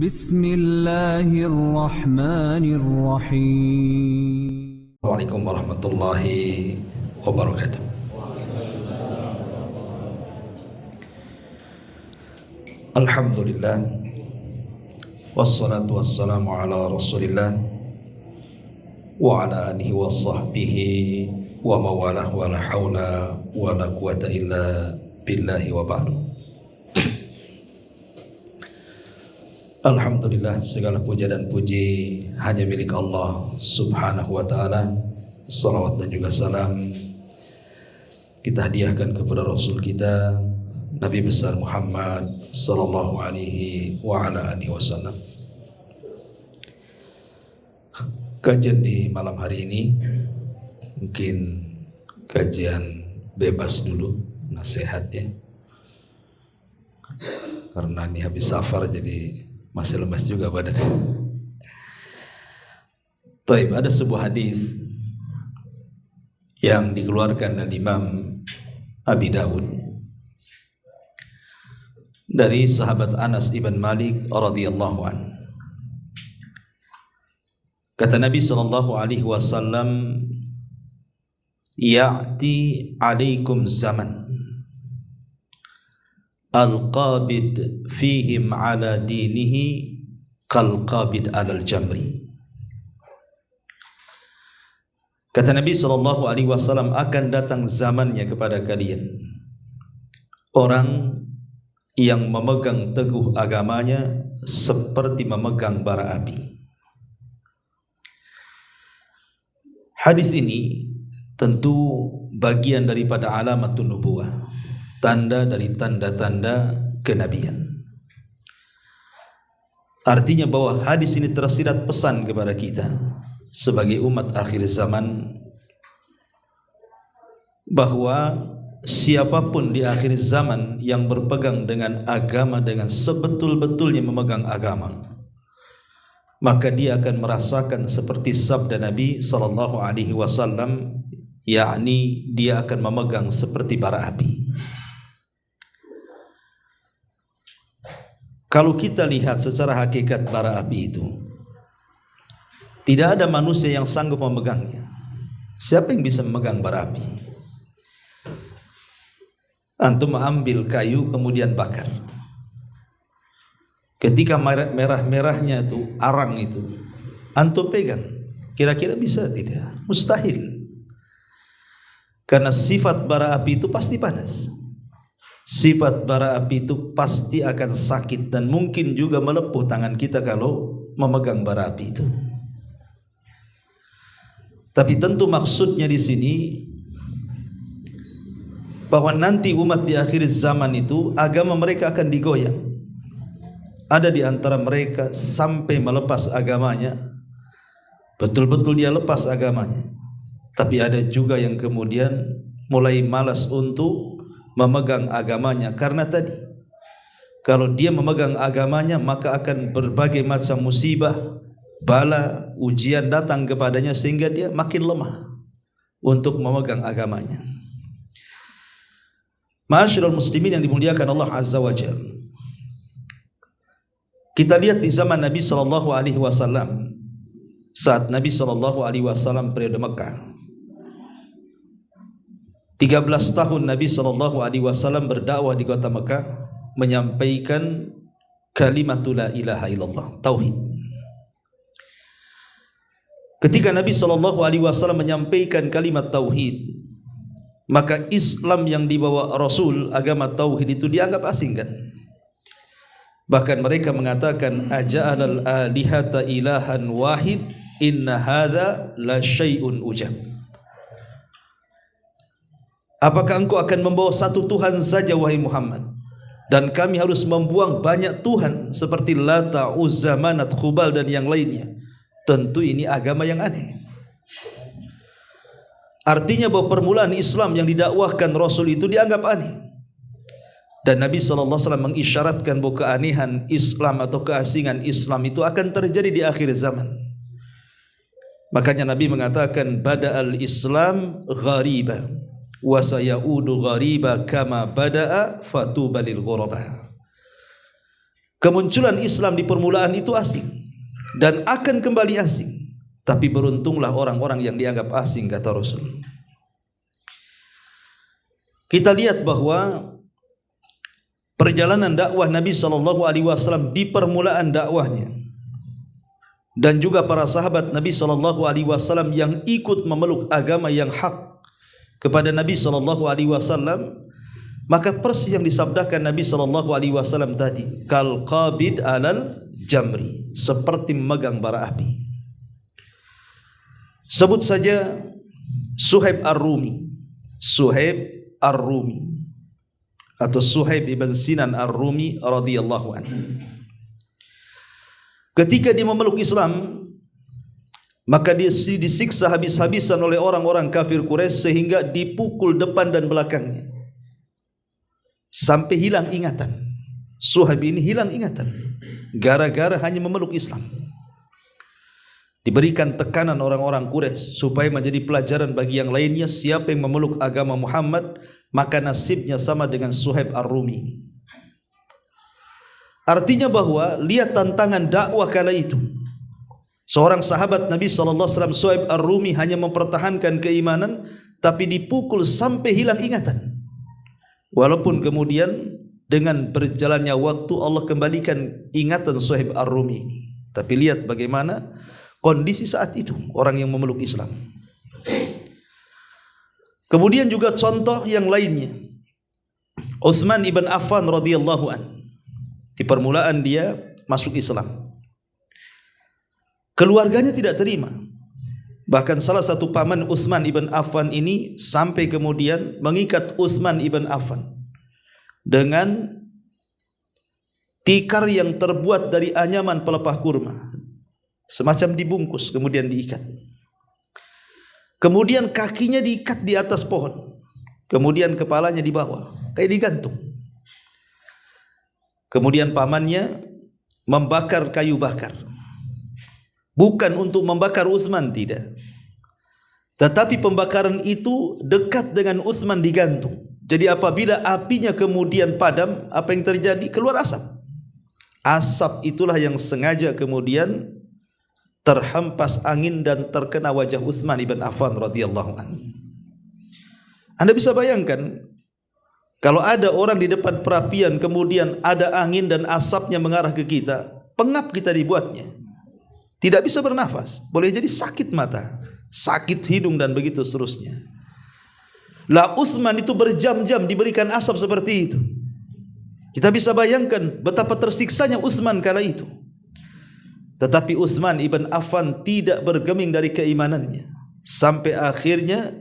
Bismillahirrahmanirrahim. Assalamualaikum warahmatullahi wabarakatuh. Alhamdulillah, wassalatu wassalamu ala rasulillah wa ala alihi wa sahbihi wa mawalah wa la hawla wa la quwata illa billahi wa ba'du. Alhamdulillah, segala puja dan puji hanya milik Allah subhanahu wa ta'ala. Salawat dan juga salam kita hadiahkan kepada Rasul kita Nabi besar Muhammad sallallahu alaihi wa ala alihi wasallam. Kajian di malam hari ini mungkin kajian bebas dulu, nasihat ya, karena ini habis safar jadi masih lemas juga badan. Taib, ada sebuah hadis yang dikeluarkan oleh Imam Abi Dawud dari sahabat Anas ibn Malik radhiyallahu an. Kata Nabi sallallahu alaihi wasallam, "Ya'ti 'alaikum zaman al-qabid fihim ala dinihi kal-qabid alal jamri." Kata Nabi sallallahu alaihi wasallam, akan datang zamannya kepada kalian orang yang memegang teguh agamanya seperti memegang bara api. Hadis ini tentu bagian daripada alamatun nubuwah, tanda dari tanda-tanda kenabian. Artinya bahwa hadis ini tersirat pesan kepada kita sebagai umat akhir zaman, bahwa siapapun di akhir zaman yang berpegang dengan agama dengan sebetul-betulnya memegang agama, maka dia akan merasakan seperti sabda Nabi sallallahu alaihi wasallam, yakni dia akan memegang seperti bara api. Kalau kita lihat secara hakikat bara api itu, tidak ada manusia yang sanggup memegangnya. Siapa yang bisa memegang bara api? Antum ambil kayu kemudian bakar. Ketika merah-merahnya itu, arang itu, antum pegang, kira-kira bisa tidak? Mustahil. Karena sifat bara api itu pasti panas. Sifat bara api itu pasti akan sakit dan mungkin juga melepuh tangan kita kalau memegang bara api itu. Tapi tentu maksudnya di sini bahwa nanti umat di akhir zaman itu agama mereka akan digoyang. Ada di antara mereka sampai melepas agamanya, betul-betul dia lepas agamanya. Tapi ada juga yang kemudian mulai malas untuk memegang agamanya, karena tadi kalau dia memegang agamanya maka akan berbagai macam musibah, bala, ujian datang kepadanya sehingga dia makin lemah untuk memegang agamanya. Ma'asyiral muslimin yang dimuliakan Allah Azza wa Jalla, kita lihat di zaman Nabi sallallahu alaihi wasallam, saat Nabi sallallahu alaihi wasallam periode Mekah, 13 tahun Nabi sallallahu alaihi wasallam berdakwah di kota Mekah, menyampaikan kalimatul la ilaha illallah, tauhid. Ketika Nabi sallallahu alaihi wasallam menyampaikan kalimat tauhid, maka Islam yang dibawa Rasul, agama tauhid itu dianggap asing kan? Bahkan mereka mengatakan, aja'alal alihata ilahan wahid, inna hadza la syai'un ujab. Apakah engkau akan membawa satu Tuhan saja wahai Muhammad, dan kami harus membuang banyak Tuhan seperti Lata, Uzza, Manat, Khubal dan yang lainnya? Tentu ini agama yang aneh. Artinya bahwa permulaan Islam yang didakwahkan Rasul itu dianggap aneh. Dan Nabi SAW mengisyaratkan bahwa keanehan Islam atau keasingan Islam itu akan terjadi di akhir zaman. Makanya Nabi mengatakan, bada'al Islam ghariba wa sayaudu ghariba kama bada'a fatuba lil ghuraba. Kemunculan Islam di permulaan itu asing dan akan kembali asing. Tapi beruntunglah orang-orang yang dianggap asing, kata Rasul. Kita lihat bahwa perjalanan dakwah Nabi SAW di permulaan dakwahnya dan juga para sahabat Nabi SAW yang ikut memeluk agama yang hak kepada Nabi SAW, maka persis yang disabdakan Nabi SAW tadi, kal qabid alal jamri, seperti memegang bara api. Sebut saja Suhaib Ar-Rumi, Suhaib Ar-Rumi atau Suhaib ibn Sinan Ar-Rumi radhiyallahu anhu. Ketika dia memeluk Islam, maka dia disiksa habis-habisan oleh orang-orang kafir Quraisy sehingga dipukul depan dan belakangnya sampai hilang ingatan. Suhaib ini hilang ingatan gara-gara hanya memeluk Islam. Diberikan tekanan orang-orang Quraisy supaya menjadi pelajaran bagi yang lainnya, siapa yang memeluk agama Muhammad maka nasibnya sama dengan Suhaib Ar-Rumi. Artinya bahwa lihat tantangan dakwah kala itu. Seorang sahabat Nabi SAW, Suhaib Ar-Rumi, hanya mempertahankan keimanan tapi dipukul sampai hilang ingatan. Walaupun kemudian dengan berjalannya waktu Allah kembalikan ingatan Suhaib Ar-Rumi ini. Tapi lihat bagaimana kondisi saat itu orang yang memeluk Islam. Kemudian juga contoh yang lainnya, Utsman ibn Affan radhiyallahu an. Di permulaan dia masuk Islam, keluarganya tidak terima. Bahkan salah satu paman Utsman ibn Affan ini sampai kemudian mengikat Utsman ibn Affan dengan tikar yang terbuat dari anyaman pelepah kurma, semacam dibungkus kemudian diikat. Kemudian kakinya diikat di atas pohon, kemudian kepalanya di bawah kayak digantung. Kemudian pamannya membakar kayu bakar, bukan untuk membakar Utsman, tidak, tetapi pembakaran itu dekat dengan Utsman digantung. Jadi apabila apinya kemudian padam, apa yang terjadi? Keluar asap. Asap itulah yang sengaja kemudian terhempas angin dan terkena wajah Utsman ibn Affan radhiyallahu anhu. Anda bisa bayangkan kalau ada orang di depan perapian kemudian ada angin dan asapnya mengarah ke kita, pengap kita dibuatnya, tidak bisa bernafas, boleh jadi sakit mata, sakit hidung dan begitu seterusnya. Lah Utsman itu berjam-jam diberikan asap seperti itu. Kita bisa bayangkan betapa tersiksanya Utsman kala itu. Tetapi Utsman ibn Affan tidak bergeming dari keimanannya sampai akhirnya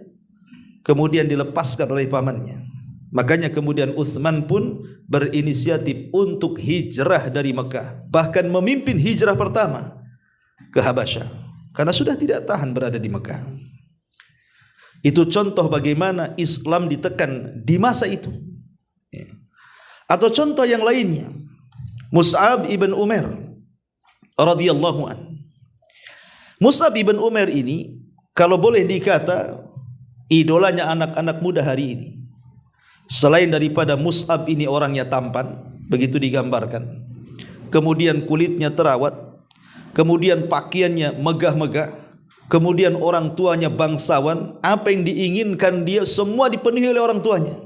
kemudian dilepaskan oleh pamannya. Makanya kemudian Utsman pun berinisiatif untuk hijrah dari Mekah, bahkan memimpin hijrah pertama ke Habasyah karena sudah tidak tahan berada di Mekah. Itu contoh bagaimana Islam ditekan di masa itu. Atau contoh yang lainnya, Mus'ab ibn Umair radhiyallahu an. Mus'ab ibn Umair ini kalau boleh dikata idolanya anak-anak muda hari ini. Selain daripada Mus'ab ini orangnya tampan, begitu digambarkan, kemudian kulitnya terawat, kemudian pakaiannya megah-megah, kemudian orang tuanya bangsawan, apa yang diinginkan dia semua dipenuhi oleh orang tuanya.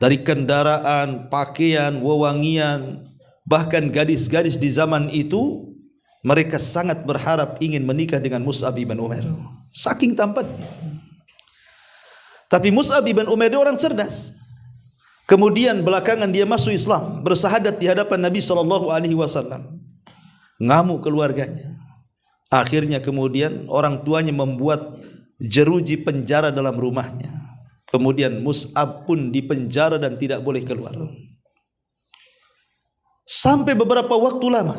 Dari kendaraan, pakaian, wewangian, bahkan gadis-gadis di zaman itu mereka sangat berharap ingin menikah dengan Mus'ab ibn Umair, saking tampannya. Tapi Mus'ab ibn Umair dia orang cerdas. Kemudian belakangan dia masuk Islam, bersahadat di hadapan Nabi SAW. Ngamuk keluarganya. Akhirnya kemudian orang tuanya membuat jeruji penjara dalam rumahnya. Kemudian Mus'ab pun dipenjara dan tidak boleh keluar. Sampai beberapa waktu lama.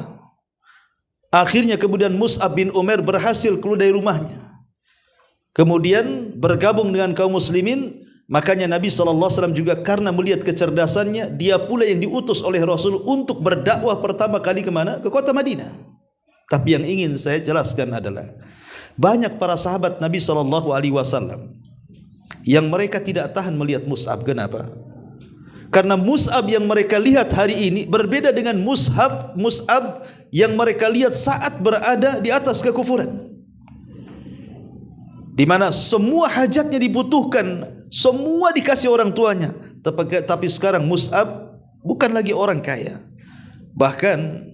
Akhirnya kemudian Mus'ab bin Umair berhasil keluar dari rumahnya. Kemudian bergabung dengan kaum muslimin. Makanya Nabi SAW juga karena melihat kecerdasannya, dia pula yang diutus oleh Rasul untuk berdakwah pertama kali kemana? Ke kota Madinah. Tapi yang ingin saya jelaskan adalah banyak para sahabat Nabi SAW yang mereka tidak tahan melihat Mus'ab. Kenapa? Karena Mus'ab yang mereka lihat hari ini berbeda dengan Mus'ab yang mereka lihat saat berada di atas kekufuran, di mana semua hajatnya dibutuhkan, semua dikasih orang tuanya. Tapi sekarang Mus'ab bukan lagi orang kaya, bahkan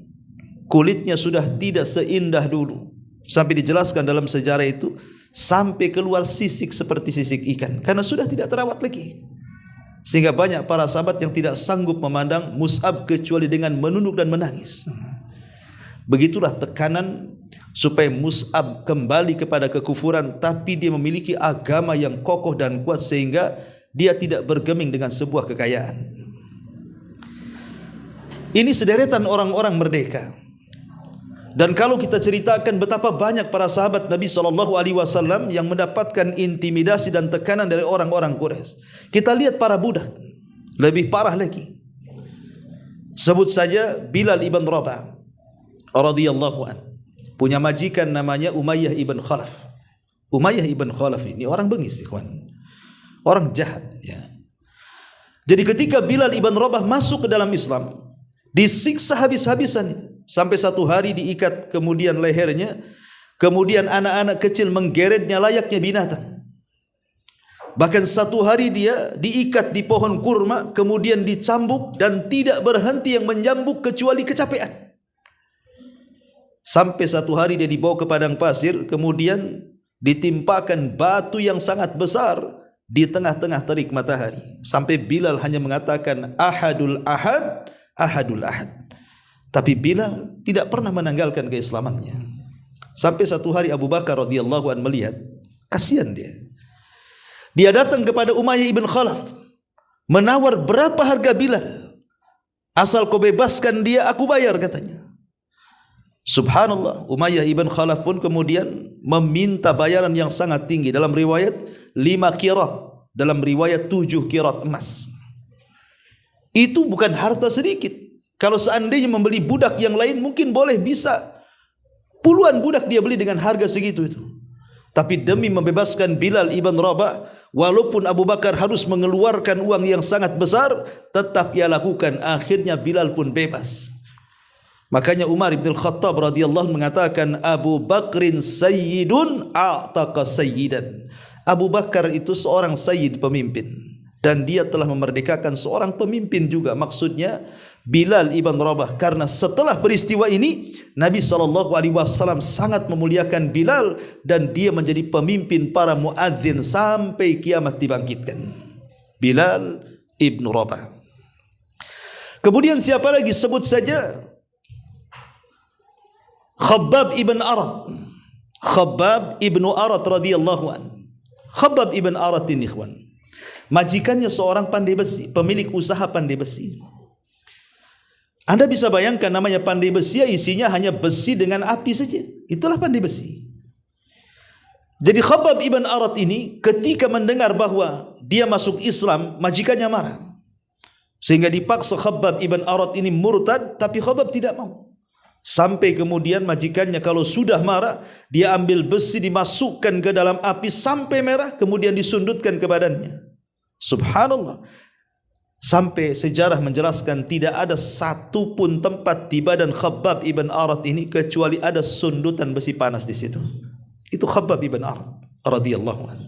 kulitnya sudah tidak seindah dulu, sampai dijelaskan dalam sejarah itu sampai keluar sisik seperti sisik ikan, karena sudah tidak terawat lagi. Sehingga banyak para sahabat yang tidak sanggup memandang Mus'ab kecuali dengan menunduk dan menangis. Begitulah tekanan supaya Mus'ab kembali kepada kekufuran, tapi dia memiliki agama yang kokoh dan kuat sehingga dia tidak bergeming dengan sebuah kekayaan. Ini sederetan orang-orang merdeka. Dan kalau kita ceritakan betapa banyak para sahabat Nabi SAW yang mendapatkan intimidasi dan tekanan dari orang-orang Quraisy, kita lihat para budak lebih parah lagi. Sebut saja Bilal ibn Rabah radhiyallahu an, punya majikan namanya Umayyah ibn Khalaf. Umayyah ibn Khalaf ini orang bengis, ikhwan, orang jahat ya. Jadi ketika Bilal ibn Rabah masuk ke dalam Islam, disiksa habis-habisan, sampai satu hari diikat kemudian lehernya, kemudian anak-anak kecil menggeretnya layaknya binatang. Bahkan satu hari dia diikat di pohon kurma, kemudian dicambuk dan tidak berhenti yang menyambuk kecuali kecapean. Sampai satu hari dia dibawa ke padang pasir, kemudian ditimpakan batu yang sangat besar di tengah-tengah terik matahari, sampai Bilal hanya mengatakan ahadul ahad, ahadul ahad. Tapi Bilal tidak pernah menanggalkan keislamannya. Sampai satu hari Abu Bakar radhiyallahu an melihat, kasihan dia. Dia datang kepada Umayyah ibn Khalaf, menawar berapa harga Bilal. Asal kau bebaskan dia, aku bayar, katanya. Subhanallah, Umayyah ibn Khalaf pun kemudian meminta bayaran yang sangat tinggi. Dalam riwayat 5 qirat, dalam riwayat 7 qirat emas. Itu bukan harta sedikit. Kalau seandainya membeli budak yang lain mungkin boleh bisa puluhan budak dia beli dengan harga segitu itu. Tapi demi membebaskan Bilal ibn Rabah, walaupun Abu Bakar harus mengeluarkan uang yang sangat besar, tetap ia lakukan. Akhirnya Bilal pun bebas. Makanya Umar ibn Khattab radhiyallahu mengatakan, Abu Bakrin sayyidun a'taqa sayyidan. Abu Bakar itu seorang sayyid, pemimpin, dan dia telah memerdekakan seorang pemimpin juga. Maksudnya Bilal ibn Rabah, karena setelah peristiwa ini Nabi SAW sangat memuliakan Bilal dan dia menjadi pemimpin para muadzin sampai kiamat dibangkitkan. Bilal ibn Rabah. Kemudian siapa lagi? Sebut saja Khabbab ibn Arat. Khabbab ibn Arat radhiyallahu an. Khabbab ibn Arat ini, ikhwan, majikannya seorang pandai besi, pemilik usaha pandai besi. Anda bisa bayangkan namanya pandai besi, isinya hanya besi dengan api saja. Itulah pandai besi. Jadi Khabbab ibn Arat ini ketika mendengar bahwa dia masuk Islam, majikannya marah. Sehingga dipaksa Khabbab ibn Arat ini murtad, tapi Khabbab tidak mau. Sampai kemudian majikannya kalau sudah marah, dia ambil besi dimasukkan ke dalam api sampai merah, kemudian disundutkan ke badannya. Subhanallah. Sampai sejarah menjelaskan tidak ada satu pun tempat di badan Khabbab ibn Arat ini kecuali ada sundutan besi panas di situ. Itu Khabbab ibn Arat radhiyallahu anhu.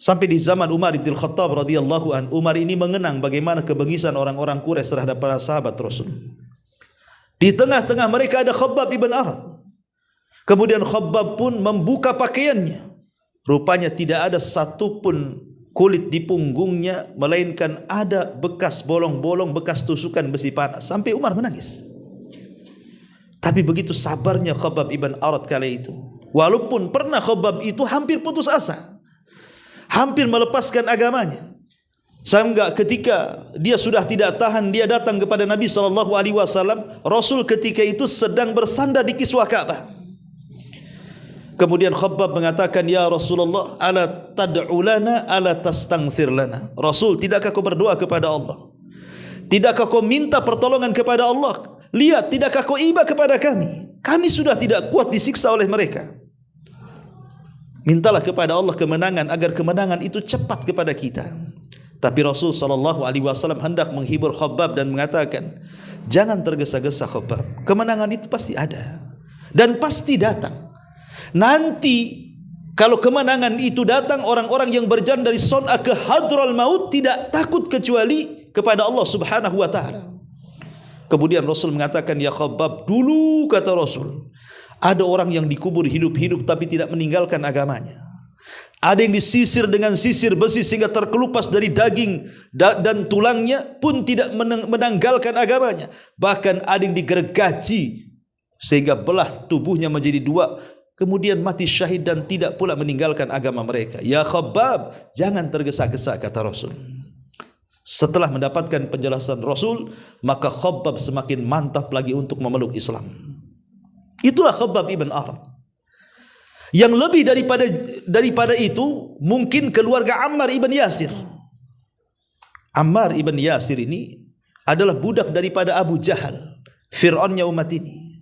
Sampai di zaman Umar ibn Khattab radhiyallahu anhu, Umar ini mengenang bagaimana kebengisan orang-orang Quraisy terhadap para sahabat Rasul. Di tengah-tengah mereka ada Khabbab ibn Arat. Kemudian Khabbab pun membuka pakaiannya. Rupanya tidak ada satu pun kulit di punggungnya, melainkan ada bekas bolong-bolong, bekas tusukan besi panas. Sampai Umar menangis. Tapi begitu sabarnya Khabbab ibn Arat kali itu. Walaupun pernah Khabbab itu hampir putus asa, hampir melepaskan agamanya. Sehingga ketika dia sudah tidak tahan, dia datang kepada Nabi SAW. Rasul ketika itu sedang bersandar di kiswah Ka'bah. Kemudian Khabbab mengatakan, ya Rasulullah, ala tad'u lana, ala tastaghfir lana. Rasul, tidakkah kau berdoa kepada Allah? Tidakkah kau minta pertolongan kepada Allah? Lihat, tidakkah kau iba kepada kami? Kami sudah tidak kuat disiksa oleh mereka. Mintalah kepada Allah kemenangan, agar kemenangan itu cepat kepada kita. Tapi Rasul SAW hendak menghibur Khabbab dan mengatakan, jangan tergesa-gesa Khabbab, kemenangan itu pasti ada dan pasti datang. Nanti kalau kemenangan itu datang, orang-orang yang berjalan dari Son'a ke Hadral Maut tidak takut kecuali kepada Allah Subhanahu wa taala. Kemudian Rasul mengatakan, ya Khabbab, dulu kata Rasul, ada orang yang dikubur hidup-hidup tapi tidak meninggalkan agamanya. Ada yang disisir dengan sisir besi sehingga terkelupas dari daging dan tulangnya pun tidak menanggalkan agamanya. Bahkan ada yang digergaji sehingga belah tubuhnya menjadi dua, kemudian mati syahid dan tidak pula meninggalkan agama mereka. Ya Khabbab, jangan tergesa-gesa kata Rasul. Setelah mendapatkan penjelasan Rasul, maka Khabbab semakin mantap lagi untuk memeluk Islam. Itulah Khabbab ibn Arad. Yang lebih daripada itu mungkin keluarga Ammar ibn Yasir. Ammar ibn Yasir ini adalah budak daripada Abu Jahal, Fir'aunnya umat ini.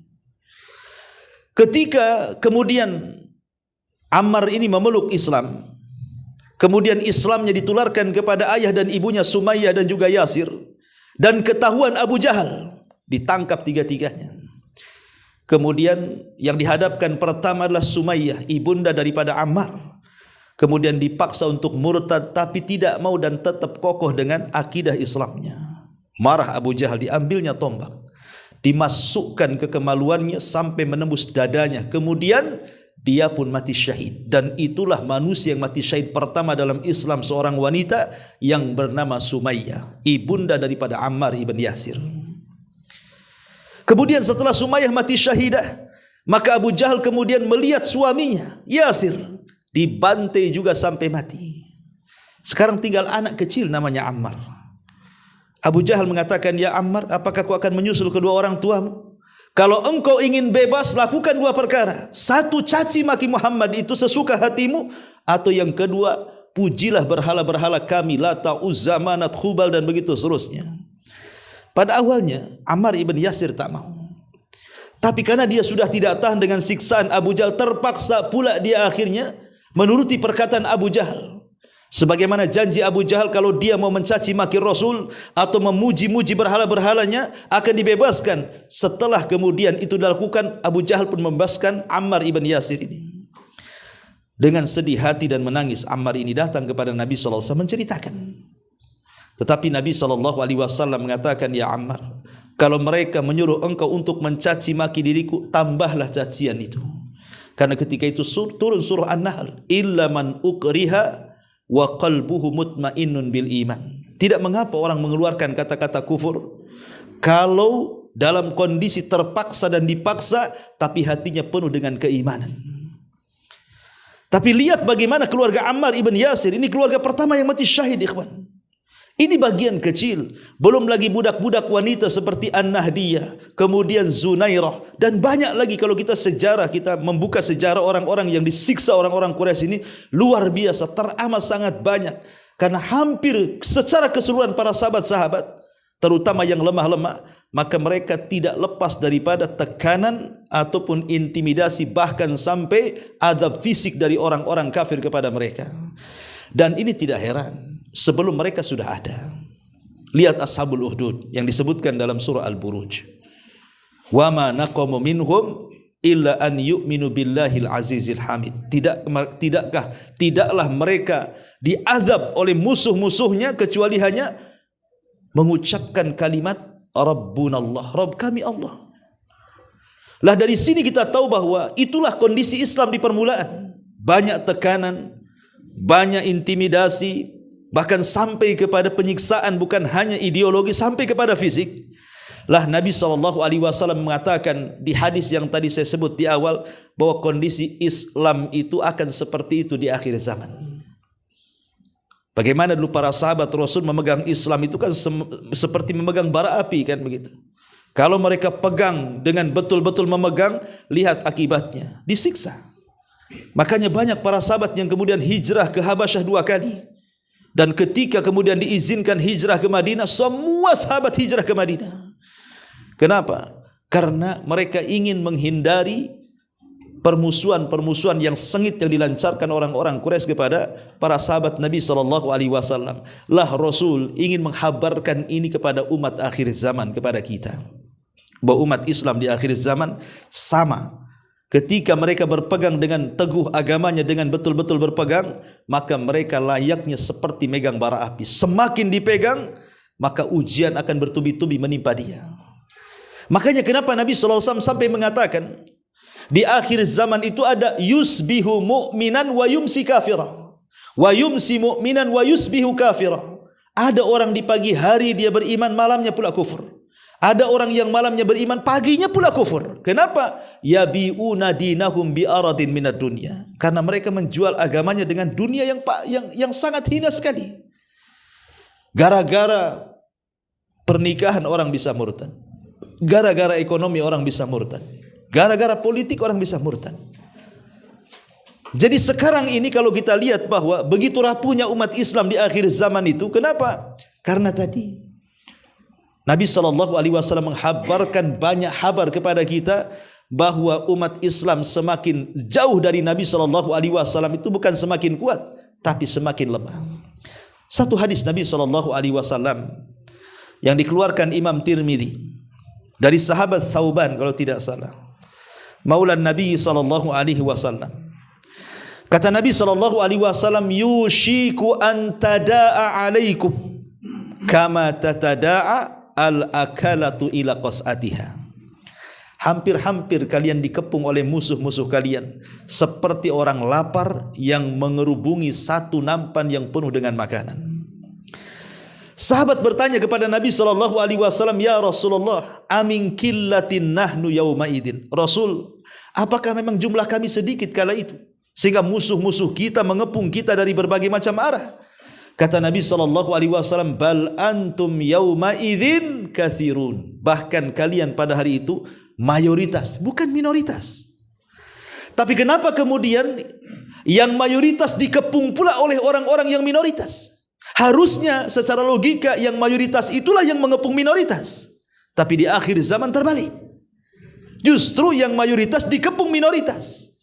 Ketika kemudian Ammar ini memeluk Islam, kemudian Islamnya ditularkan kepada ayah dan ibunya Sumayyah dan juga Yasir, dan ketahuan Abu Jahal, ditangkap tiga-tiganya. Kemudian yang dihadapkan pertama adalah Sumayyah, ibunda daripada Ammar. Kemudian dipaksa untuk murtad tapi tidak mau dan tetap kokoh dengan akidah Islamnya. Marah Abu Jahal, diambilnya tombak, dimasukkan ke kemaluannya sampai menembus dadanya. Kemudian dia pun mati syahid. Dan itulah manusia yang mati syahid pertama dalam Islam, seorang wanita yang bernama Sumayyah, ibunda daripada Ammar ibn Yasir. Kemudian setelah Sumayyah mati syahidah, maka Abu Jahal kemudian melihat suaminya Yasir dibantai juga sampai mati. Sekarang tinggal anak kecil namanya Ammar. Abu Jahal mengatakan, ya Ammar, apakah kau akan menyusul kedua orang tuamu? Kalau engkau ingin bebas, lakukan dua perkara. Satu, caci maki Muhammad itu sesuka hatimu. Atau yang kedua, pujilah berhala-berhala kami, Lata, Uzza, Manat, Khubal, dan begitu seterusnya. Pada awalnya Ammar ibn Yasir tak mau. Tapi karena dia sudah tidak tahan dengan siksaan Abu Jahal, terpaksa pula dia akhirnya menuruti perkataan Abu Jahal. Sebagaimana janji Abu Jahal, kalau dia mau mencaci maki Rasul atau memuji-muji berhala-berhalanya akan dibebaskan. Setelah kemudian itu dilakukan, Abu Jahal pun membebaskan Ammar ibn Yasir ini. Dengan sedih hati dan menangis, Ammar ini datang kepada Nabi SAW menceritakan. Tetapi Nabi SAW mengatakan, ya Ammar, kalau mereka menyuruh engkau untuk mencaci maki diriku, tambahlah cacian itu. Karena ketika itu turun surah An-Nahl, illa man ukriha wa qalbuhu mutmainnun bil iman. Tidak mengapa orang mengeluarkan kata-kata kufur kalau dalam kondisi terpaksa dan dipaksa, tapi hatinya penuh dengan keimanan. Tapi lihat bagaimana keluarga Ammar ibn Yasir, ini keluarga pertama yang mati syahid, ikhwan. Ini bagian kecil, belum lagi budak-budak wanita seperti An-Nahdiyah, kemudian Zunairah, dan banyak lagi. Kalau kita membuka sejarah orang-orang yang disiksa orang-orang Quraisy ini, luar biasa, teramat sangat banyak. Karena hampir secara keseluruhan para sahabat-sahabat, terutama yang lemah-lemah, maka mereka tidak lepas daripada tekanan ataupun intimidasi, bahkan sampai adab fisik dari orang-orang kafir kepada mereka. Dan ini tidak heran, sebelum mereka sudah ada. Lihat Ashabul Ukhdud yang disebutkan dalam surah Al-Buruj. Wa ma naqamu minhum illa an yu'minu billahil azizil hamid. Tidaklah mereka diazab oleh musuh-musuhnya kecuali hanya mengucapkan kalimat Rabbunallah, Rabb kami Allah. Lah dari sini kita tahu bahwa itulah kondisi Islam di permulaan. Banyak tekanan, banyak intimidasi, bahkan sampai kepada penyiksaan, bukan hanya ideologi, sampai kepada fisik. Lah Nabi SAW mengatakan di hadis yang tadi saya sebut di awal, bahwa kondisi Islam itu akan seperti itu di akhir zaman. Bagaimana dulu para sahabat Rasul memegang Islam itu kan seperti memegang bara api, kan begitu. Kalau mereka pegang dengan betul-betul memegang, lihat akibatnya, disiksa. Makanya banyak para sahabat yang kemudian hijrah ke Habasyah 2 kali. Dan ketika kemudian diizinkan hijrah ke Madinah, semua sahabat hijrah ke Madinah. Kenapa? Karena mereka ingin menghindari permusuhan yang sengit yang dilancarkan orang-orang Quraisy kepada para sahabat Nabi SAW. Lah Rasul ingin menghabarkan ini kepada umat akhir zaman, kepada kita, bahwa umat Islam di akhir zaman sama. Ketika mereka berpegang dengan teguh agamanya, dengan betul-betul berpegang, maka mereka layaknya seperti megang bara api. Semakin dipegang, maka ujian akan bertubi-tubi menimpa dia. Makanya kenapa Nabi SAW sampai mengatakan, di akhir zaman itu ada yusbihu mu'minan wa yumsi kafirah, wa yumsi mu'minan wa yusbihu kafirah. Ada orang di pagi hari dia beriman, malamnya pula kufur. Ada orang yang malamnya beriman, paginya pula kufur. Kenapa? Yabi'una dinahum bi'aradin minad dunya. Karena mereka menjual agamanya dengan dunia yang sangat hina sekali. Gara-gara pernikahan orang bisa murtad. Gara-gara ekonomi orang bisa murtad. Gara-gara politik orang bisa murtad. Jadi sekarang ini kalau kita lihat bahwa begitu rapuhnya umat Islam di akhir zaman itu, kenapa? Karena tadi Nabi SAW menghabarkan banyak kabar kepada kita bahwa umat Islam semakin jauh dari Nabi SAW itu bukan semakin kuat, tapi semakin lemah. Satu hadis Nabi SAW yang dikeluarkan Imam Tirmidzi dari sahabat Thauban kalau tidak salah, Maulan Nabi SAW. Kata Nabi SAW, yushiku an tada'a alaikum kama tatada'a al-akalatu ila qas'atiha. Hampir-hampir kalian dikepung oleh musuh-musuh kalian seperti orang lapar yang mengerubungi satu nampan yang penuh dengan makanan. Sahabat bertanya kepada Nabi SAW, ya Rasulullah, amin killatin nahnu yawma idin. Rasul, apakah memang jumlah kami sedikit kala itu sehingga musuh-musuh kita mengepung kita dari berbagai macam arah? Kata Nabi SAW, bal antum yawma idzin kathirun. Bahkan kalian pada hari itu mayoritas, bukan minoritas. Tapi kenapa kemudian yang mayoritas dikepung pula oleh orang-orang yang minoritas? Harusnya secara logika yang mayoritas itulah yang mengepung minoritas. Tapi di akhir zaman terbalik. Justru yang mayoritas dikepung minoritas.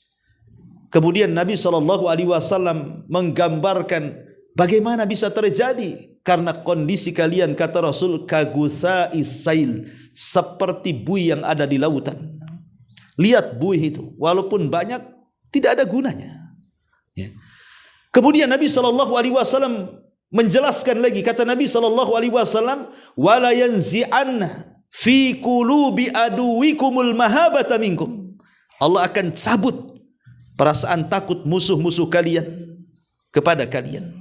Kemudian Nabi SAW menggambarkan bagaimana bisa terjadi? Karena kondisi kalian, kata Rasul, kagutha isail, seperti buih yang ada di lautan. Lihat buih itu, walaupun banyak, tidak ada gunanya. Ya. Kemudian Nabi SAW menjelaskan lagi, kata Nabi SAW, wala yanzi'anna fi qulubi aduwikumul mahabata minkum. Allah akan cabut perasaan takut musuh-musuh kalian kepada kalian.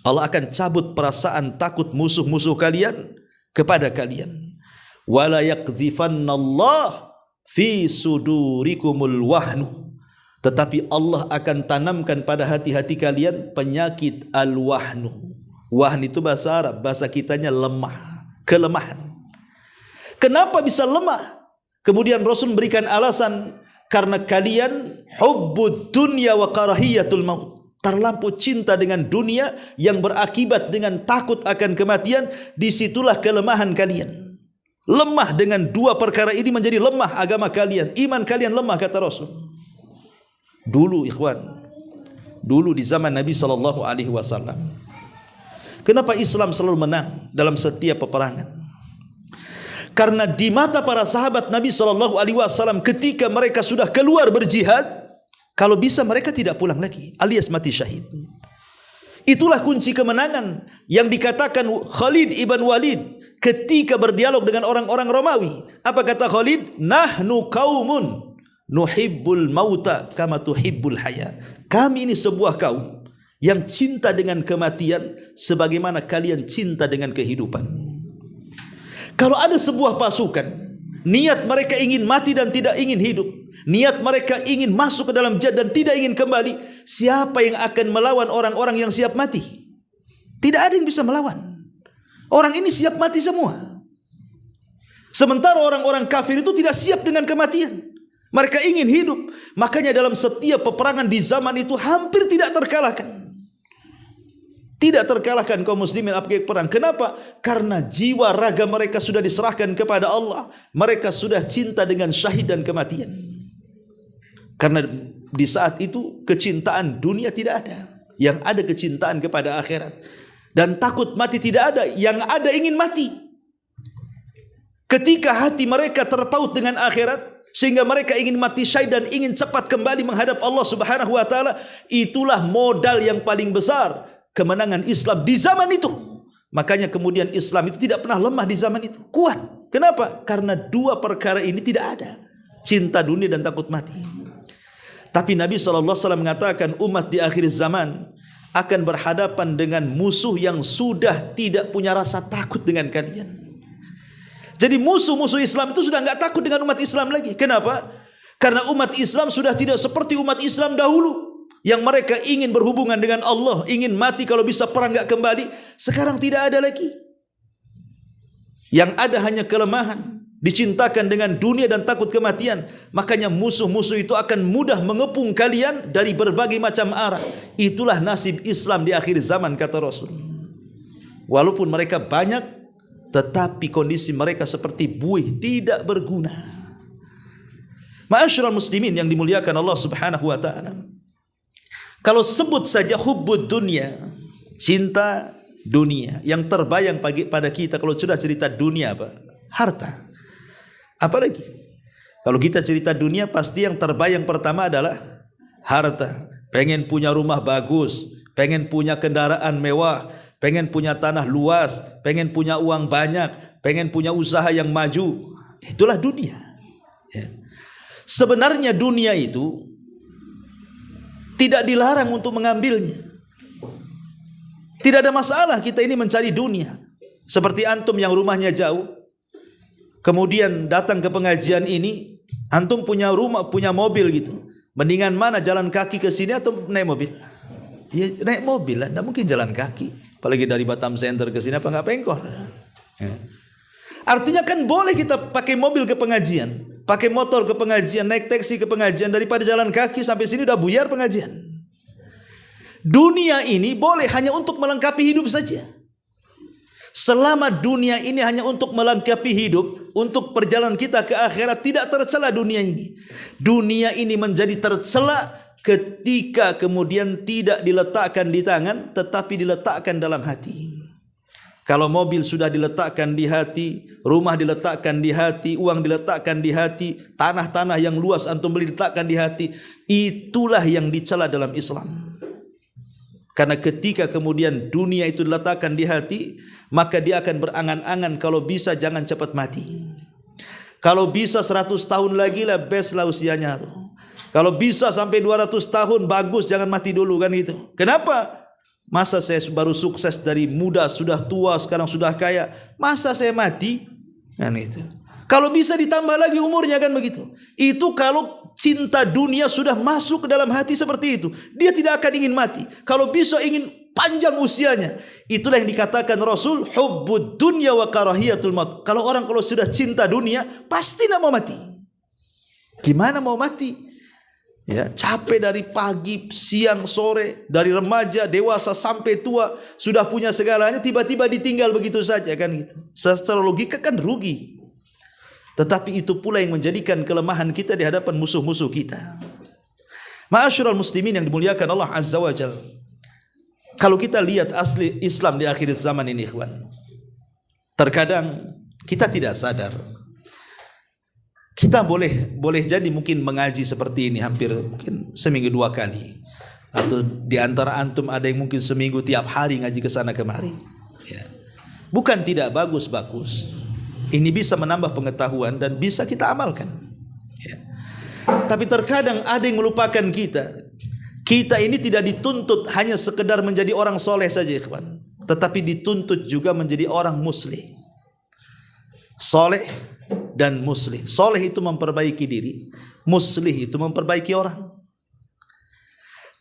Allah akan cabut perasaan takut musuh-musuh kalian kepada kalian. Wala yakdhifannallah fi sudurikumul wahnu. Tetapi Allah akan tanamkan pada hati-hati kalian penyakit al-wahnu. Wahn itu bahasa Arab, bahasa kitanya lemah, kelemahan. Kenapa bisa lemah? Kemudian Rasul memberikan alasan, karena kalian hubbud dunya wa karahiyatul maut. Terlampau cinta dengan dunia yang berakibat dengan takut akan kematian. Disitulah kelemahan kalian. Lemah dengan dua perkara ini menjadi lemah agama kalian. Iman kalian lemah, kata Rasul. Dulu ikhwan, dulu di zaman Nabi SAW, kenapa Islam selalu menang dalam setiap peperangan? Karena di mata para sahabat Nabi SAW, ketika mereka sudah keluar berjihad, kalau bisa mereka tidak pulang lagi, alias mati syahid. Itulah kunci kemenangan yang dikatakan Khalid ibn Walid ketika berdialog dengan orang-orang Romawi. Apa kata Khalid? Nahnu qaumun nuhibbul mauta kama tuhibbul haya. Kami ini sebuah kaum yang cinta dengan kematian sebagaimana kalian cinta dengan kehidupan. Kalau ada sebuah pasukan, niat mereka ingin mati dan tidak ingin hidup, niat mereka ingin masuk ke dalam jihad dan tidak ingin kembali, siapa yang akan melawan orang-orang yang siap mati? Tidak ada yang bisa melawan. Orang ini siap mati semua. Sementara orang-orang kafir itu tidak siap dengan kematian. Mereka ingin hidup. Makanya dalam setiap peperangan di zaman itu hampir tidak terkalahkan. Tidak terkalahkan kaum muslimin apabila perang. Kenapa? Karena jiwa raga mereka sudah diserahkan kepada Allah. Mereka sudah cinta dengan syahid dan kematian. Karena di saat itu kecintaan dunia tidak ada, yang ada kecintaan kepada akhirat. Dan takut mati tidak ada, yang ada ingin mati. Ketika hati mereka terpaut dengan akhirat, sehingga mereka ingin mati syahid dan ingin cepat kembali menghadap Allah Subhanahu wa taala, itulah modal yang paling besar kemenangan Islam di zaman itu. Makanya kemudian Islam itu tidak pernah lemah di zaman itu, kuat. Kenapa? Karena dua perkara ini tidak ada, cinta dunia dan takut mati. Tapi Nabi SAW mengatakan umat di akhir zaman akan berhadapan dengan musuh yang sudah tidak punya rasa takut dengan kalian. Jadi musuh-musuh Islam itu sudah enggak takut dengan umat Islam lagi. Kenapa? Karena umat Islam sudah tidak seperti umat Islam dahulu, yang mereka ingin berhubungan dengan Allah, ingin mati kalau bisa perang enggak kembali. Sekarang tidak ada lagi. Yang ada hanya kelemahan, dicintakan dengan dunia dan takut kematian. Makanya musuh-musuh itu akan mudah mengepung kalian dari berbagai macam arah. Itulah nasib Islam di akhir zaman, kata Rasul. Walaupun mereka banyak, tetapi kondisi mereka seperti buih, tidak berguna. Ma'asyiral muslimin yang dimuliakan Allah Subhanahu wa taala. Kalau sebut saja hubbud dunia, cinta dunia, yang terbayang pada kita kalau sudah cerita dunia apa? Harta. Apalagi kalau kita cerita dunia, pasti yang terbayang pertama adalah harta. Pengen punya rumah bagus, pengen punya kendaraan mewah, pengen punya tanah luas, pengen punya uang banyak, pengen punya usaha yang maju. Itulah dunia. Ya. Sebenarnya dunia itu tidak dilarang untuk mengambilnya. Tidak ada masalah kita ini mencari dunia. Seperti antum yang rumahnya jauh, kemudian datang ke pengajian ini, antum punya rumah, punya mobil gitu. Mendingan mana, jalan kaki ke sini atau naik mobil? Ya, naik mobil lah, tidak mungkin jalan kaki. Apalagi dari Batam Center ke sini apa nggak pengkor? Ya. Artinya kan boleh kita pakai mobil ke pengajian, pakai motor ke pengajian, naik taksi ke pengajian, daripada jalan kaki sampai sini udah buyar pengajian. Dunia ini boleh hanya untuk melengkapi hidup saja. Selama dunia ini hanya untuk melengkapi hidup, untuk perjalanan kita ke akhirat, tidak tercela dunia ini. Dunia ini menjadi tercela ketika kemudian tidak diletakkan di tangan, tetapi diletakkan dalam hati. Kalau mobil sudah diletakkan di hati, rumah diletakkan di hati, uang diletakkan di hati, tanah-tanah yang luas antum beli diletakkan di hati, itulah yang dicela dalam Islam. Karena ketika kemudian dunia itu diletakkan di hati, maka dia akan berangan-angan kalau bisa jangan cepat mati. Kalau bisa 100 tahun lagi lah, best lah usianya tuh. Kalau bisa sampai 200 tahun bagus, jangan mati dulu kan gitu. Kenapa? Masa saya baru sukses dari muda, sudah tua, sekarang sudah kaya, masa saya mati? Kan itu. Kalau bisa ditambah lagi umurnya kan begitu. Itu kalau cinta dunia sudah masuk ke dalam hati seperti itu, dia tidak akan ingin mati. Kalau bisa ingin panjang usianya. Itulah yang dikatakan Rasul, hubbud dunya wa karahiyatul maut. Kalau sudah cinta dunia, pasti tidak mau mati. Gimana mau mati? Ya, capek dari pagi, siang, sore, dari remaja, dewasa sampai tua, sudah punya segalanya, tiba-tiba ditinggal begitu saja kan gitu. Secara logika kan rugi. Tetapi itu pula yang menjadikan kelemahan kita di hadapan musuh-musuh kita. Ma'asyiral muslimin yang dimuliakan Allah Azza wa Jalla. Kalau kita lihat asli Islam di akhir zaman ini, ikhwan, terkadang kita tidak sadar. Kita boleh jadi mungkin mengaji seperti ini hampir mungkin seminggu 2 kali, atau di antara antum ada yang mungkin seminggu tiap hari ngaji ke sana kemari. Ya. Bukan tidak bagus. Ini bisa menambah pengetahuan dan bisa kita amalkan. Ya. Tapi terkadang ada yang melupakan kita. Kita ini tidak dituntut hanya sekedar menjadi orang soleh saja, ikhwan, tetapi dituntut juga menjadi orang muslih. Soleh dan muslih. Soleh itu memperbaiki diri, muslih itu memperbaiki orang.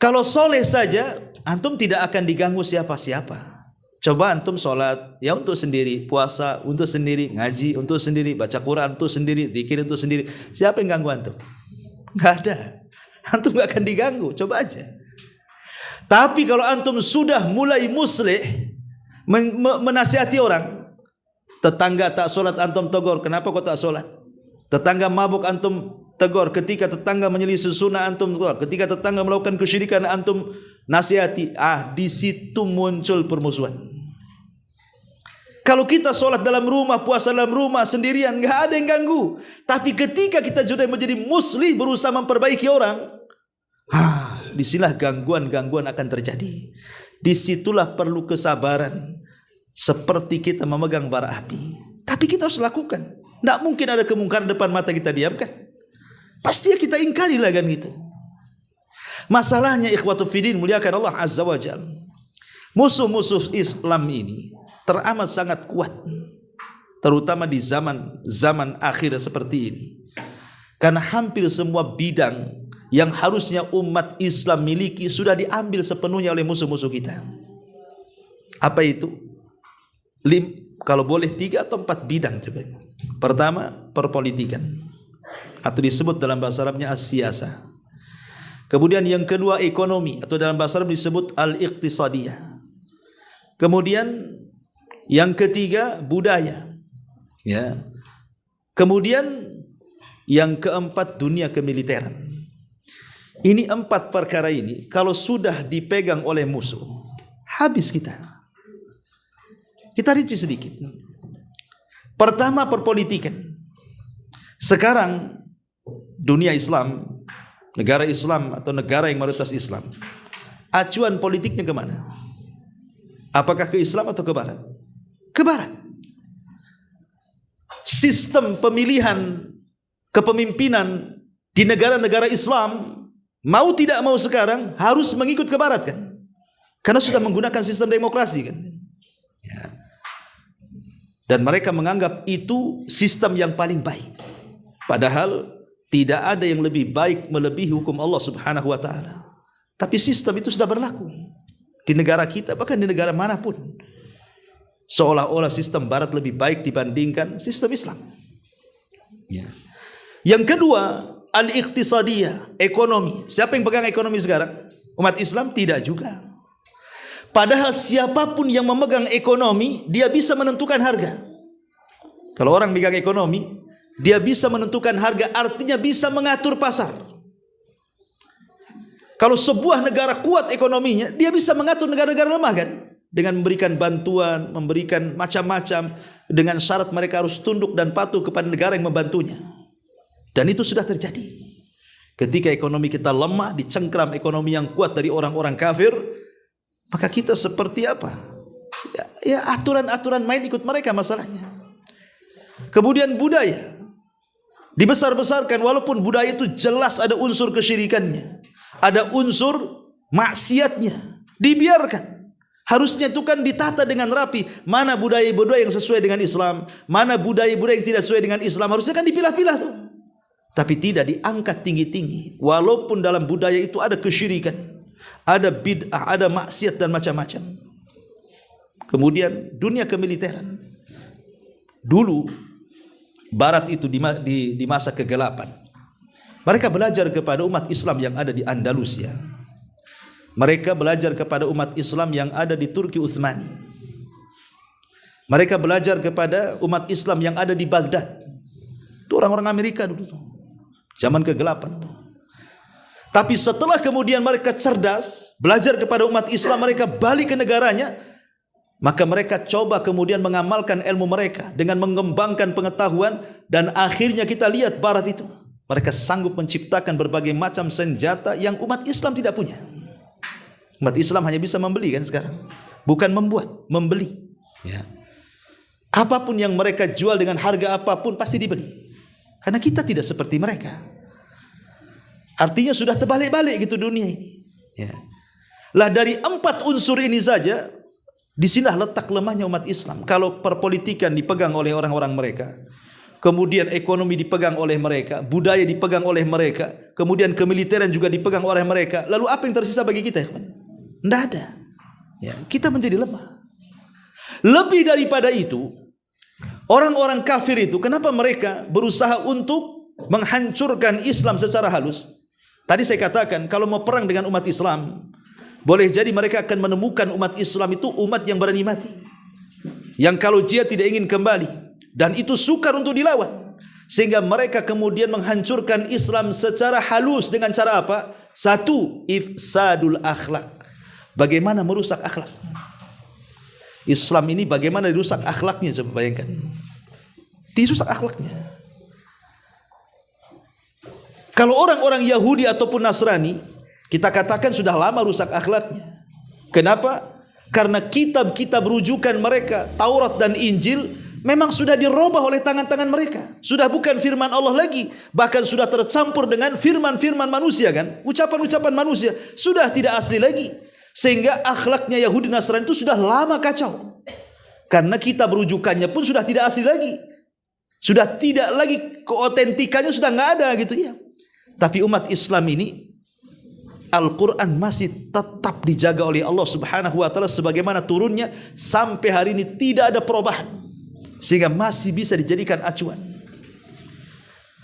Kalau soleh saja, antum tidak akan diganggu siapa-siapa. Coba antum sholat ya untuk sendiri, puasa untuk sendiri, ngaji untuk sendiri, baca Quran untuk sendiri, zikir untuk sendiri. Siapa yang ganggu antum? Nggak ada. Antum nggak akan diganggu. Coba aja. Tapi kalau antum sudah mulai muslih, menasihati orang, tetangga tak sholat antum tegur, kenapa kau tak sholat? Tetangga mabuk antum tegur. Ketika tetangga menyelisih sunnah, antum tegur. Ketika tetangga melakukan kesyirikan, antum nasihati. Di situ muncul permusuhan. Kalau kita sholat dalam rumah, puasa dalam rumah sendirian, nggak ada yang ganggu. Tapi ketika kita sudah menjadi muslih, berusaha memperbaiki orang, disinilah gangguan-gangguan akan terjadi. Disitulah perlu kesabaran, seperti kita memegang bara api. Tapi kita harus lakukan. Tidak mungkin ada kemungkaran depan mata kita diamkan. Pasti kita ingkari lah kan gitu. Masalahnya ikhwatu fiddin, muliakan Allah Azza wa Jalla. Musuh-musuh Islam ini teramat sangat kuat, terutama di zaman akhir seperti ini. Karena hampir semua bidang yang harusnya umat Islam miliki sudah diambil sepenuhnya oleh musuh-musuh kita. Apa itu? Kalau boleh 3 atau 4 bidang coba. Pertama, perpolitikan, atau disebut dalam bahasa Arabnya as-siyasah. Kemudian yang kedua, ekonomi, atau dalam bahasa Arab disebut al-iqtisadiyah. Kemudian yang ketiga, budaya. Ya. Kemudian yang keempat, dunia kemiliteran. Ini 4 perkara ini kalau sudah dipegang oleh musuh, habis kita. Kita rinci sedikit. Pertama, perpolitikan. Sekarang dunia Islam, negara Islam atau negara yang mayoritas Islam, acuan politiknya kemana? Apakah ke Islam atau ke Barat? Ke Barat. Sistem pemilihan kepemimpinan di negara-negara Islam, mau tidak mau sekarang harus mengikut ke Barat kan? Karena sudah menggunakan sistem demokrasi kan? Ya. Dan mereka menganggap itu sistem yang paling baik. Padahal tidak ada yang lebih baik melebihi hukum Allah Subhanahu wa taala. Tapi sistem itu sudah berlaku di negara kita, bahkan di negara manapun. Seolah-olah sistem Barat lebih baik dibandingkan sistem Islam. Ya. Yang kedua, al-iqtisadiyah, ekonomi. Siapa yang pegang ekonomi sekarang? Umat Islam? Tidak juga. Padahal siapapun yang memegang ekonomi, dia bisa menentukan harga. Kalau orang megang ekonomi, dia bisa menentukan harga, artinya bisa mengatur pasar. Kalau sebuah negara kuat ekonominya, dia bisa mengatur negara-negara lemah kan? Dengan memberikan bantuan, memberikan macam-macam, dengan syarat mereka harus tunduk dan patuh kepada negara yang membantunya. Dan itu sudah terjadi. Ketika ekonomi kita lemah, dicengkram ekonomi yang kuat dari orang-orang kafir, maka kita seperti apa? Ya aturan-aturan main ikut mereka masalahnya. Kemudian budaya dibesar-besarkan, walaupun budaya itu jelas ada unsur kesyirikannya, ada unsur maksiatnya, dibiarkan. Harusnya itu kan ditata dengan rapi. Mana budaya-budaya yang sesuai dengan Islam, mana budaya-budaya yang tidak sesuai dengan Islam, harusnya kan dipilah-pilah tuh. Tapi tidak diangkat tinggi-tinggi. Walaupun dalam budaya itu ada kesyirikan, ada bid'ah, ada maksiat dan macam-macam. Kemudian dunia kemiliteran. Dulu Barat itu di masa kegelapan, mereka belajar kepada umat Islam yang ada di Andalusia. Mereka belajar kepada umat Islam yang ada di Turki Utsmani. Mereka belajar kepada umat Islam yang ada di Baghdad. Itu orang-orang Amerika dulu, zaman kegelapan. Tapi setelah kemudian mereka cerdas, belajar kepada umat Islam, mereka balik ke negaranya, maka mereka coba kemudian mengamalkan ilmu mereka dengan mengembangkan pengetahuan, dan akhirnya kita lihat Barat itu, mereka sanggup menciptakan berbagai macam senjata yang umat Islam tidak punya. Umat Islam hanya bisa membeli kan sekarang, bukan membuat, membeli. Ya. Apapun yang mereka jual dengan harga apapun pasti dibeli, karena kita tidak seperti mereka. Artinya sudah terbalik-balik gitu dunia ini. Ya. Lah dari 4 unsur ini saja, di sinilah letak lemahnya umat Islam. Kalau perpolitikan dipegang oleh orang-orang mereka, kemudian ekonomi dipegang oleh mereka, budaya dipegang oleh mereka, kemudian kemiliteran juga dipegang oleh mereka, lalu apa yang tersisa bagi kita? Tidak ada. Ya, kita menjadi lemah. Lebih daripada itu, orang-orang kafir itu, kenapa mereka berusaha untuk menghancurkan Islam secara halus? Tadi saya katakan, kalau mau perang dengan umat Islam, boleh jadi mereka akan menemukan umat Islam itu umat yang berani mati, yang kalau dia tidak ingin kembali, dan itu sukar untuk dilawan. sehingga mereka kemudian menghancurkan Islam secara halus dengan cara apa? Satu, ifsadul akhlak. Bagaimana merusak akhlak? Islam ini bagaimana dirusak akhlaknya, coba bayangkan. Dirusak akhlaknya. Kalau orang-orang Yahudi ataupun Nasrani, kita katakan sudah lama rusak akhlaknya. Kenapa? Karena kitab-kitab rujukan mereka, Taurat dan Injil, memang sudah dirubah oleh tangan-tangan mereka. Sudah bukan firman Allah lagi, bahkan sudah tercampur dengan firman-firman manusia kan, ucapan-ucapan manusia, sudah tidak asli lagi. Sehingga akhlaknya Yahudi Nasrani itu sudah lama kacau. Karena kitab rujukannya pun sudah tidak asli lagi. Sudah tidak lagi, keotentikannya sudah nggak ada gitu ya. Tapi umat Islam ini, Al-Quran masih tetap dijaga oleh Allah Subhanahu wa ta'ala sebagaimana turunnya sampai hari ini, tidak ada perubahan, sehingga masih bisa dijadikan acuan.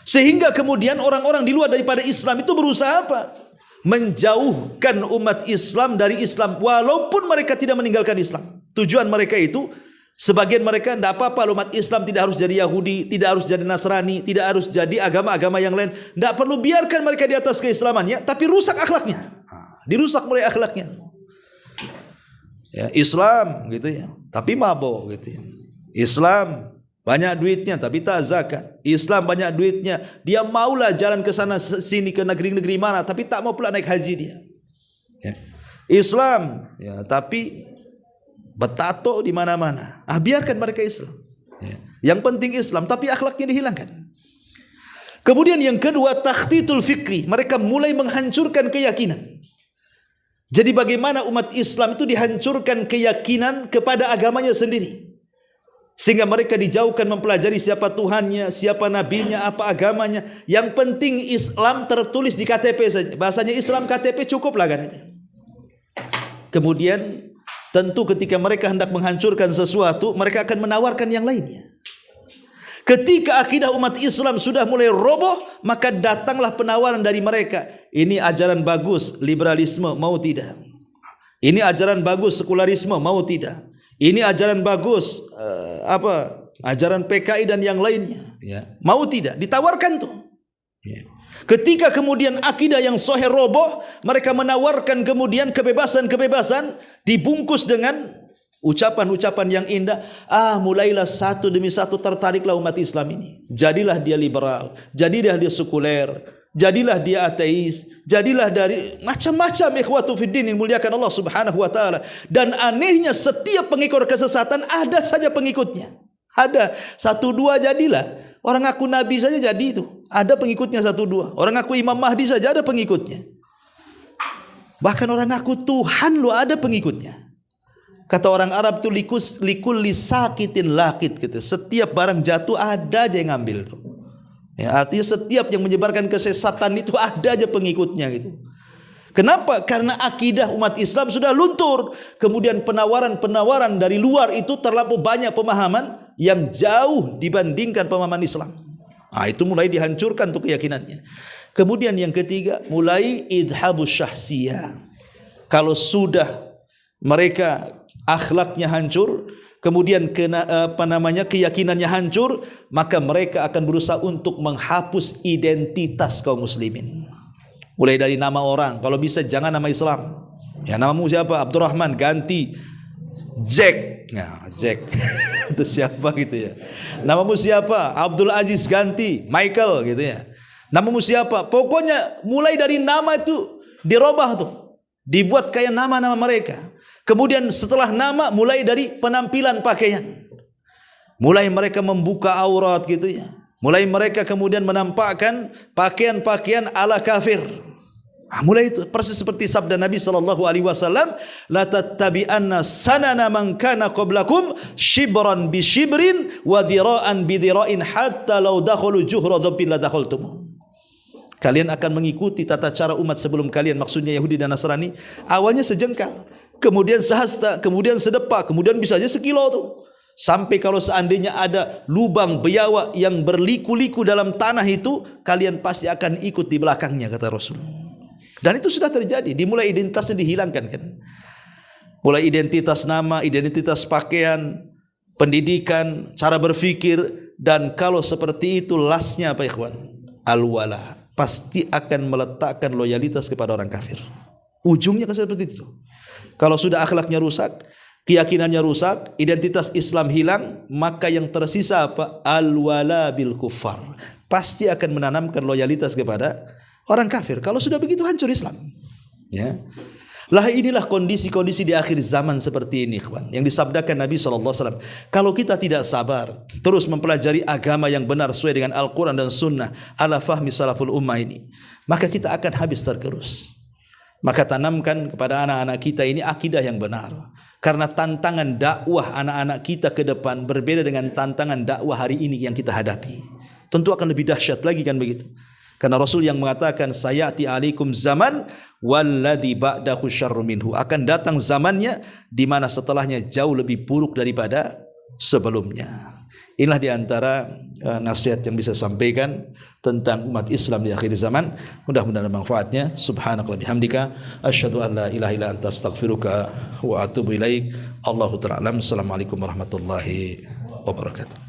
Sehingga kemudian orang-orang di luar daripada Islam itu berusaha apa? Menjauhkan umat Islam dari Islam, walaupun mereka tidak meninggalkan Islam. Tujuan mereka itu, sebagian mereka tidak apa-apa, umat Islam tidak harus jadi Yahudi, tidak harus jadi Nasrani, tidak harus jadi agama-agama yang lain. Tidak perlu, biarkan mereka di atas keislamannya, tapi rusak akhlaknya. Dirusak mulai akhlaknya. Ya, Islam gitu ya, tapi mabok gitu ya. Islam banyak duitnya tapi tak zakat. Islam banyak duitnya, dia maulah jalan ke sana sini ke negeri-negeri mana, tapi tak mau pula naik haji dia. Ya. Islam ya, tapi betato di mana-mana. Biarkan mereka Islam. Ya. Yang penting Islam, tapi akhlaknya dihilangkan. Kemudian yang kedua, takhtitul fikri. Mereka mulai menghancurkan keyakinan. Jadi bagaimana umat Islam itu dihancurkan keyakinan kepada agamanya sendiri, sehingga mereka dijauhkan mempelajari siapa Tuhannya, siapa nabinya, apa agamanya. Yang penting Islam tertulis di KTP saja. Bahasanya Islam KTP cukuplah kan itu. Kemudian tentu ketika mereka hendak menghancurkan sesuatu, mereka akan menawarkan yang lainnya. Ketika akidah umat Islam sudah mulai roboh, maka datanglah penawaran dari mereka. Ini ajaran bagus, liberalisme, mau tidak? Ini ajaran bagus, sekularisme, mau tidak? Ini ajaran bagus, ajaran PKI dan yang lainnya, ya. Mau tidak? Ditawarkan tuh. Ya. Ketika kemudian akidah yang sahih roboh, mereka menawarkan kemudian kebebasan-kebebasan dibungkus dengan ucapan-ucapan yang indah. Mulailah satu demi satu tertariklah umat Islam ini. Jadilah dia liberal, jadilah dia sekuler, jadilah dia ateis, jadilah dari macam-macam ikhwatu fiddin yang muliakan Allah Subhanahu wa taala. Dan anehnya setiap pengikut kesesatan ada saja pengikutnya. Ada satu dua jadilah. Orang ngaku nabi saja jadi itu, ada pengikutnya satu dua. Orang ngaku Imam Mahdi saja ada pengikutnya. Bahkan orang ngaku Tuhan lo ada pengikutnya. Kata orang Arab itu likul lisakitin lakit gitu. Setiap barang jatuh ada aja yang ngambil tuh. Ya, artinya setiap yang menyebarkan kesesatan itu ada aja pengikutnya gitu. Kenapa? Karena akidah umat Islam sudah luntur. Kemudian penawaran-penawaran dari luar itu terlalu banyak pemahaman yang jauh dibandingkan pemahaman Islam. Itu mulai dihancurkan tuh keyakinannya. Kemudian yang ketiga, mulai idhabus syahsiyah. Kalau sudah mereka akhlaknya hancur, kemudian keyakinannya hancur, maka mereka akan berusaha untuk menghapus identitas kaum muslimin. Mulai dari nama orang, kalau bisa jangan nama Islam. Ya, namamu siapa? Abdurrahman, ganti Jack. Nah, Jack. Itu siapa gitu ya. Namamu siapa? Abdul Aziz, ganti Michael gitu ya. Namamu siapa? Pokoknya mulai dari nama itu dirubah tuh. Dibuat kayak nama-nama mereka. Kemudian setelah nama mulai dari penampilan pakaian. Mulai mereka membuka aurat gitu ya. Mulai mereka kemudian menampakkan pakaian-pakaian ala kafir. Mulai itu persis seperti sabda Nabi SAW, la tattabi'anna sanana man kana qablakum shibran bi shibrin wa dhira'an bi dhira'in hatta law dakhalu juhra dhabbin la dakhaltum. Kalian akan mengikuti tata cara umat sebelum kalian, maksudnya Yahudi dan Nasrani. Awalnya sejengkal, kemudian sehasta, kemudian sedepak, kemudian bisa aja sekilo tuh. Sampai kalau seandainya ada lubang biawak yang berliku-liku dalam tanah itu, kalian pasti akan ikut di belakangnya, kata Rasul. Dan itu sudah terjadi. Dimulai identitasnya dihilangkan kan. Mulai identitas nama, identitas pakaian, pendidikan, cara berpikir, Dan kalau seperti itu lasnya apa ikhwan? Al-wala, pasti akan meletakkan loyalitas kepada orang kafir. Ujungnya kan seperti itu. Kalau sudah akhlaknya rusak, keyakinannya rusak, identitas Islam hilang, maka yang tersisa apa? Al-wala bil kuffar. Pasti akan menanamkan loyalitas kepada orang kafir. Kalau sudah begitu hancur Islam. Ya. Lah inilah kondisi-kondisi di akhir zaman seperti ini, kawan. Yang disabdakan Nabi SAW. Kalau kita tidak sabar, terus mempelajari agama yang benar sesuai dengan Al-Quran dan Sunnah, ala fahmi salaful ummah ini, maka kita akan habis tergerus. Maka tanamkan kepada anak-anak kita ini akidah yang benar. Karena tantangan dakwah anak-anak kita ke depan berbeda dengan tantangan dakwah hari ini yang kita hadapi. Tentu akan lebih dahsyat lagi kan begitu. Karena Rasul yang mengatakan sayati alaikum zaman walladzi ba'dahu syarru minhu, akan datang zamannya di mana setelahnya jauh lebih buruk daripada sebelumnya. Inilah di antara nasihat yang bisa sampaikan tentang umat Islam di akhir zaman. Mudah-mudahan manfaatnya. Subhanakallahumma bihamdika asyhadu an la ilaha illa anta astaghfiruka wa atubu ilaik. Allahu ta'ala alam. Assalamualaikum warahmatullahi wabarakatuh.